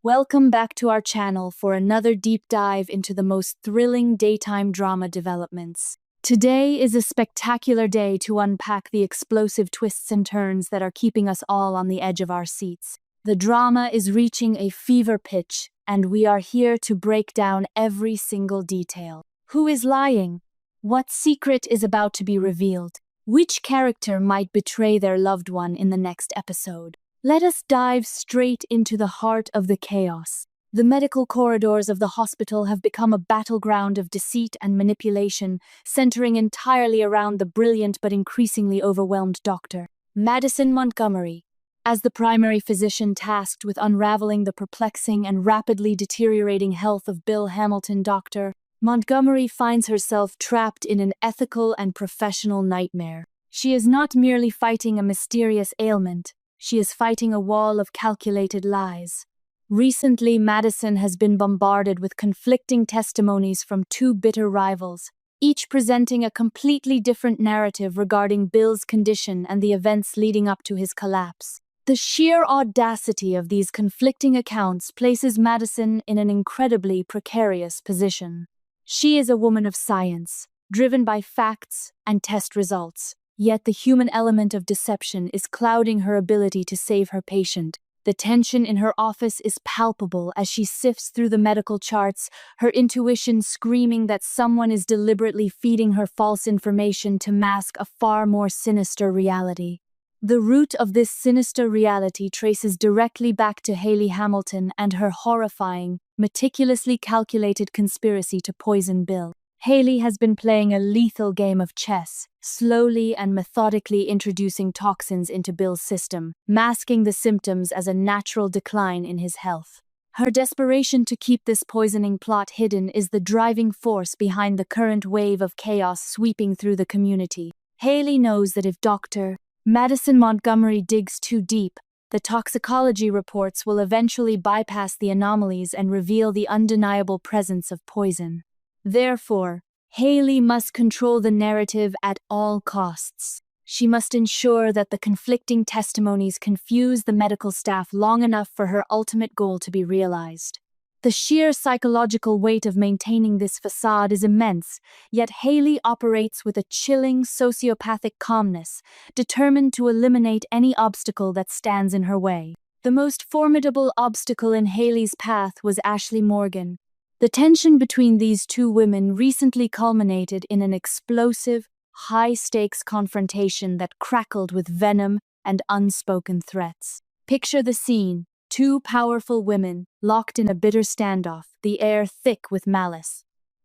Welcome back to our channel for another deep dive into the most thrilling daytime drama developments. Today is a spectacular day to unpack the explosive twists and turns that are keeping us all on the edge of our seats. The drama is reaching a fever pitch, and we are here to break down every single detail. Who is lying? What secret is about to be revealed? Which character might betray their loved one in the next episode? Let us dive straight into the heart of the chaos. The medical corridors of the hospital have become a battleground of deceit and manipulation, centering entirely around the brilliant but increasingly overwhelmed Dr. Madison Montgomery. As the primary physician tasked with unraveling the perplexing and rapidly deteriorating health of Bill Hamilton, Dr. Montgomery finds herself trapped in an ethical and professional nightmare. She is not merely fighting a mysterious ailment. She is fighting a wall of calculated lies. Recently, Madison has been bombarded with conflicting testimonies from two bitter rivals, each presenting a completely different narrative regarding Bill's condition and the events leading up to his collapse. The sheer audacity of these conflicting accounts places Madison in an incredibly precarious position. She is a woman of science, driven by facts and test results. Yet the human element of deception is clouding her ability to save her patient. The tension in her office is palpable as she sifts through the medical charts, her intuition screaming that someone is deliberately feeding her false information to mask a far more sinister reality. The root of this sinister reality traces directly back to Haley Hamilton and her horrifying, meticulously calculated conspiracy to poison Bill. Haley has been playing a lethal game of chess, slowly and methodically introducing toxins into Bill's system, masking the symptoms as a natural decline in his health. Her desperation to keep this poisoning plot hidden is the driving force behind the current wave of chaos sweeping through the community. Haley knows that if Dr. Madison Montgomery digs too deep, the toxicology reports will eventually bypass the anomalies and reveal the undeniable presence of poison. Therefore, Haley must control the narrative at all costs. She must ensure that the conflicting testimonies confuse the medical staff long enough for her ultimate goal to be realized. The sheer psychological weight of maintaining this facade is immense, yet Haley operates with a chilling sociopathic calmness, determined to eliminate any obstacle that stands in her way. The most formidable obstacle in Haley's path was Ashley Morgan. The tension between these two women recently culminated in an explosive, high-stakes confrontation that crackled with venom and unspoken threats. Picture the scene. Two powerful women, locked in a bitter standoff, the air thick with malice.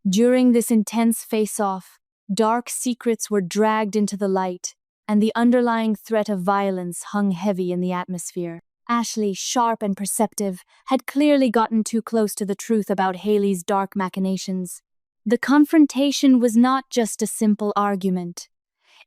During this intense face-off, dark secrets were dragged into the light, and the underlying threat of violence hung heavy in the atmosphere. Ashley, sharp and perceptive, had clearly gotten too close to the truth about Haley's dark machinations. The confrontation was not just a simple argument.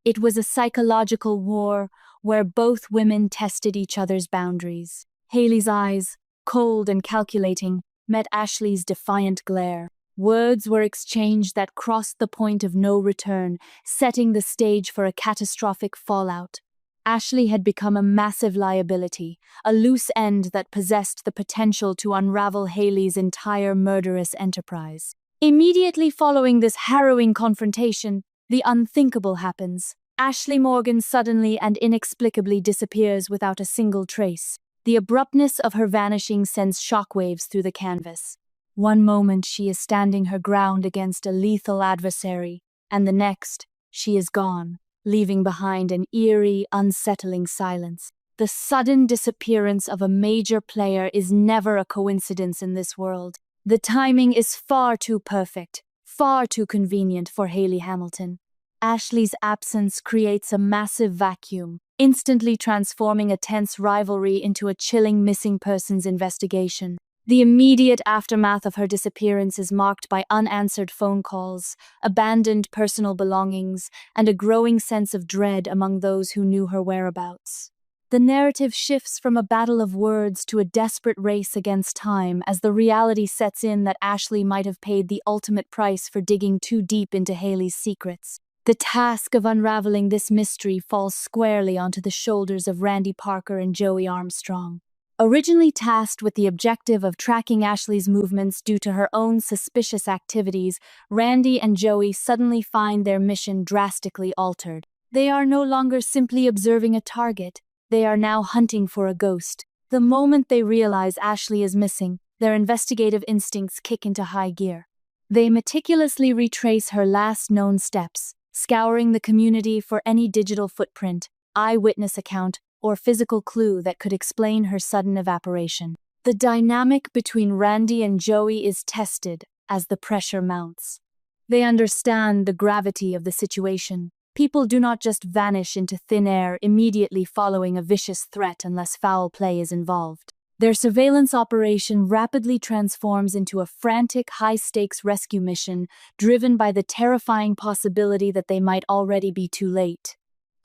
It was a psychological war where both women tested each other's boundaries. Haley's eyes, cold and calculating, met Ashley's defiant glare. Words were exchanged that crossed the point of no return, setting the stage for a catastrophic fallout. Ashley had become a massive liability, a loose end that possessed the potential to unravel Haley's entire murderous enterprise. Immediately following this harrowing confrontation, the unthinkable happens. Ashley Morgan suddenly and inexplicably disappears without a single trace. The abruptness of her vanishing sends shockwaves through the canvas. One moment she is standing her ground against a lethal adversary, and the next, she is gone, leaving behind an eerie, unsettling silence. The sudden disappearance of a major player is never a coincidence in this world. The timing is far too perfect, far too convenient for Haley Hamilton. Ashley's absence creates a massive vacuum, instantly transforming a tense rivalry into a chilling missing persons investigation. The immediate aftermath of her disappearance is marked by unanswered phone calls, abandoned personal belongings, and a growing sense of dread among those who knew her whereabouts. The narrative shifts from a battle of words to a desperate race against time as the reality sets in that Ashley might have paid the ultimate price for digging too deep into Haley's secrets. The task of unraveling this mystery falls squarely onto the shoulders of Randy Parker and Joey Armstrong. Originally tasked with the objective of tracking Ashley's movements due to her own suspicious activities, Randy and Joey suddenly find their mission drastically altered. They are no longer simply observing a target, they are now hunting for a ghost. The moment they realize Ashley is missing, their investigative instincts kick into high gear. They meticulously retrace her last known steps, scouring the community for any digital footprint, eyewitness account, or physical clue that could explain her sudden evaporation. The dynamic between Randy and Joey is tested as the pressure mounts. They understand the gravity of the situation. People do not just vanish into thin air immediately following a vicious threat unless foul play is involved. Their surveillance operation rapidly transforms into a frantic, high-stakes rescue mission driven by the terrifying possibility that they might already be too late.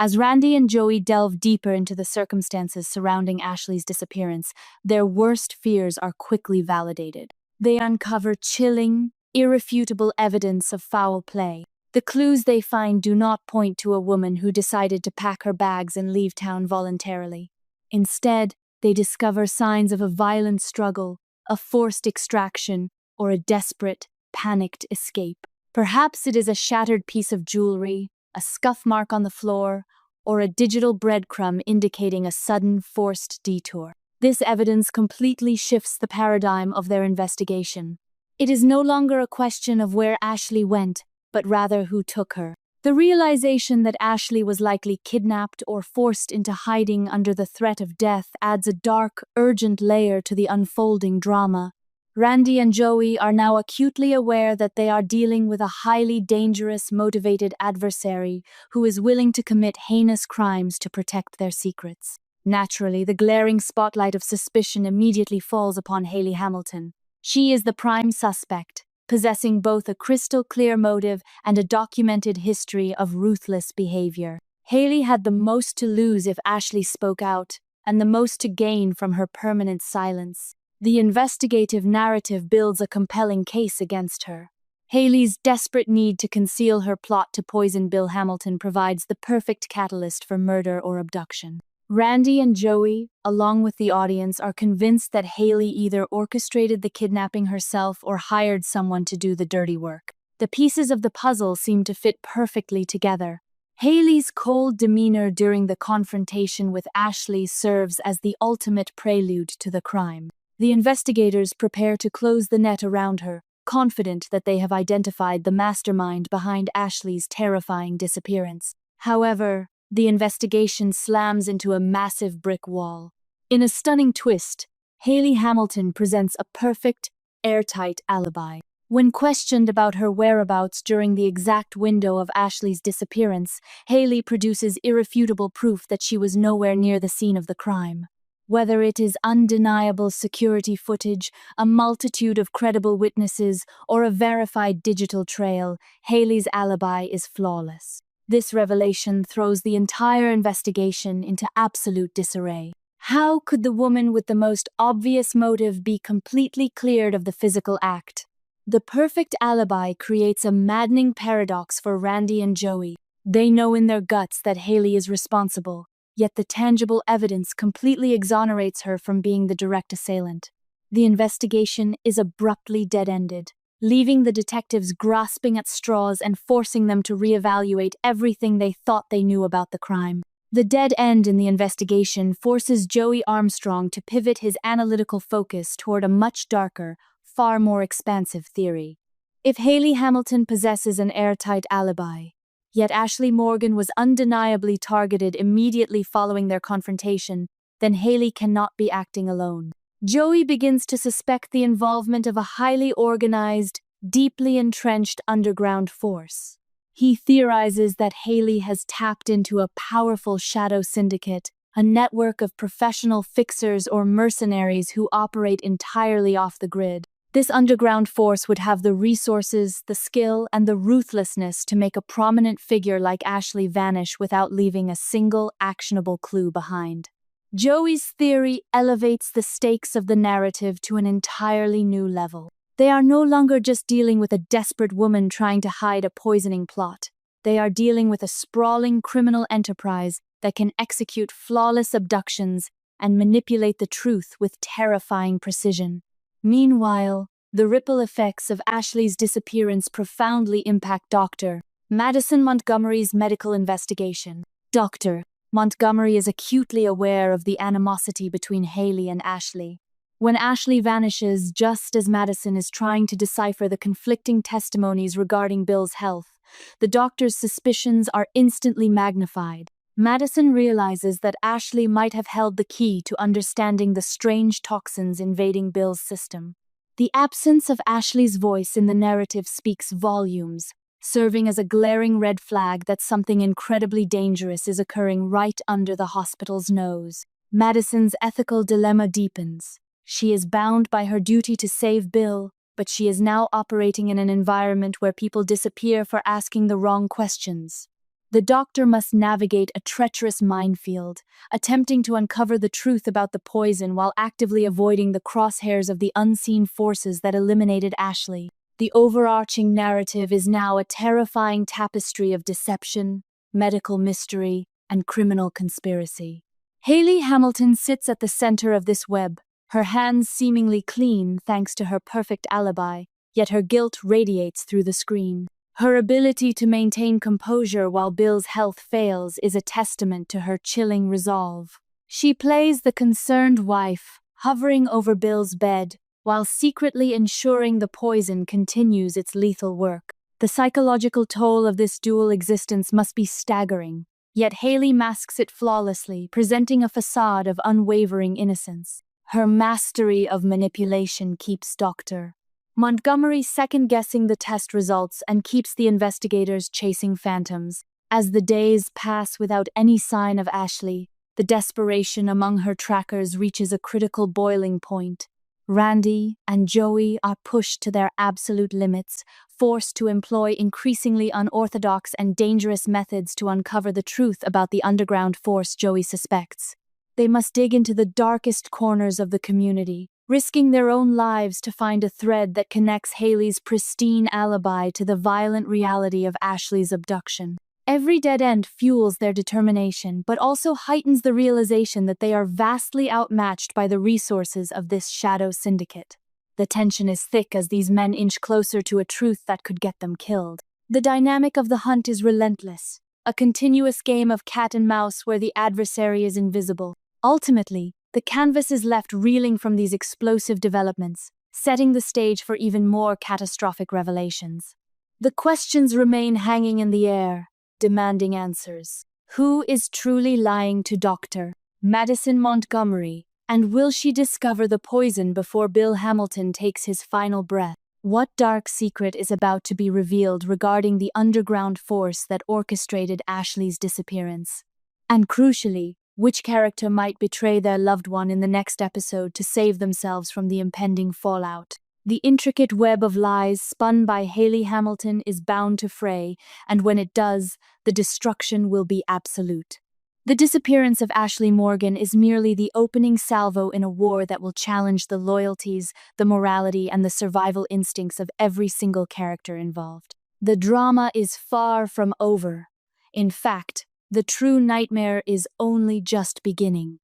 As Randy and Joey delve deeper into the circumstances surrounding Ashley's disappearance, their worst fears are quickly validated. They uncover chilling, irrefutable evidence of foul play. The clues they find do not point to a woman who decided to pack her bags and leave town voluntarily. Instead, they discover signs of a violent struggle, a forced extraction, or a desperate, panicked escape. Perhaps it is a shattered piece of jewelry, a scuff mark on the floor, or a digital breadcrumb indicating a sudden, forced detour. This evidence completely shifts the paradigm of their investigation. It is no longer a question of where Ashley went, but rather who took her. The realization that Ashley was likely kidnapped or forced into hiding under the threat of death adds a dark, urgent layer to the unfolding drama. Randy and Joey are now acutely aware that they are dealing with a highly dangerous, motivated adversary who is willing to commit heinous crimes to protect their secrets. Naturally, the glaring spotlight of suspicion immediately falls upon Haley Hamilton. She is the prime suspect, possessing both a crystal-clear motive and a documented history of ruthless behavior. Haley had the most to lose if Ashley spoke out, and the most to gain from her permanent silence. The investigative narrative builds a compelling case against her. Haley's desperate need to conceal her plot to poison Bill Hamilton provides the perfect catalyst for murder or abduction. Randy and Joey, along with the audience, are convinced that Haley either orchestrated the kidnapping herself or hired someone to do the dirty work. The pieces of the puzzle seem to fit perfectly together. Haley's cold demeanor during the confrontation with Ashley serves as the ultimate prelude to the crime. The investigators prepare to close the net around her, confident that they have identified the mastermind behind Ashley's terrifying disappearance. However, the investigation slams into a massive brick wall. In a stunning twist, Haley Hamilton presents a perfect, airtight alibi. When questioned about her whereabouts during the exact window of Ashley's disappearance, Haley produces irrefutable proof that she was nowhere near the scene of the crime. Whether it is undeniable security footage, a multitude of credible witnesses, or a verified digital trail, Haley's alibi is flawless. This revelation throws the entire investigation into absolute disarray. How could the woman with the most obvious motive be completely cleared of the physical act? The perfect alibi creates a maddening paradox for Randy and Joey. They know in their guts that Haley is responsible, yet the tangible evidence completely exonerates her from being the direct assailant. The investigation is abruptly dead-ended, leaving the detectives grasping at straws and forcing them to reevaluate everything they thought they knew about the crime. The dead end in the investigation forces Joey Armstrong to pivot his analytical focus toward a much darker, far more expansive theory. If Haley Hamilton possesses an airtight alibi, yet Ashley Morgan was undeniably targeted immediately following their confrontation, then Haley cannot be acting alone. Joey begins to suspect the involvement of a highly organized, deeply entrenched underground force. He theorizes that Haley has tapped into a powerful shadow syndicate, a network of professional fixers or mercenaries who operate entirely off the grid. This underground force would have the resources, the skill, and the ruthlessness to make a prominent figure like Ashley vanish without leaving a single actionable clue behind. Joey's theory elevates the stakes of the narrative to an entirely new level. They are no longer just dealing with a desperate woman trying to hide a poisoning plot. They are dealing with a sprawling criminal enterprise that can execute flawless abductions, and manipulate the truth with terrifying precision. Meanwhile, the ripple effects of Ashley's disappearance profoundly impact Dr. Madison Montgomery's medical investigation. Dr. Montgomery is acutely aware of the animosity between Haley and Ashley. When Ashley vanishes just as Madison is trying to decipher the conflicting testimonies regarding Bill's health, the doctor's suspicions are instantly magnified. Madison realizes that Ashley might have held the key to understanding the strange toxins invading Bill's system. The absence of Ashley's voice in the narrative speaks volumes, serving as a glaring red flag that something incredibly dangerous is occurring right under the hospital's nose. Madison's ethical dilemma deepens. She is bound by her duty to save Bill, but she is now operating in an environment where people disappear for asking the wrong questions. The doctor must navigate a treacherous minefield, attempting to uncover the truth about the poison while actively avoiding the crosshairs of the unseen forces that eliminated Ashley. The overarching narrative is now a terrifying tapestry of deception, medical mystery, and criminal conspiracy. Haley Hamilton sits at the center of this web, her hands seemingly clean thanks to her perfect alibi, yet her guilt radiates through the screen. Her ability to maintain composure while Bill's health fails is a testament to her chilling resolve. She plays the concerned wife, hovering over Bill's bed, while secretly ensuring the poison continues its lethal work. The psychological toll of this dual existence must be staggering, yet Haley masks it flawlessly, presenting a facade of unwavering innocence. Her mastery of manipulation keeps Dr. Montgomery second-guessing the test results and keeps the investigators chasing phantoms. As the days pass without any sign of Ashley, the desperation among her trackers reaches a critical boiling point. Randy and Joey are pushed to their absolute limits, forced to employ increasingly unorthodox and dangerous methods to uncover the truth about the underground force Joey suspects. They must dig into the darkest corners of the community, risking their own lives to find a thread that connects Haley's pristine alibi to the violent reality of Ashley's abduction. Every dead end fuels their determination, but also heightens the realization that they are vastly outmatched by the resources of this shadow syndicate. The tension is thick as these men inch closer to a truth that could get them killed. The dynamic of the hunt is relentless, a continuous game of cat and mouse where the adversary is invisible. Ultimately, the canvas is left reeling from these explosive developments, setting the stage for even more catastrophic revelations. The questions remain hanging in the air, demanding answers. Who is truly lying to Dr. Madison Montgomery, and will she discover the poison before Bill Hamilton takes his final breath? What dark secret is about to be revealed regarding the underground force that orchestrated Ashley's disappearance? And crucially, which character might betray their loved one in the next episode to save themselves from the impending fallout? The intricate web of lies spun by Haley Hamilton is bound to fray, and when it does, the destruction will be absolute. The disappearance of Ashley Morgan is merely the opening salvo in a war that will challenge the loyalties, the morality, and the survival instincts of every single character involved. The drama is far from over. In fact, the true nightmare is only just beginning.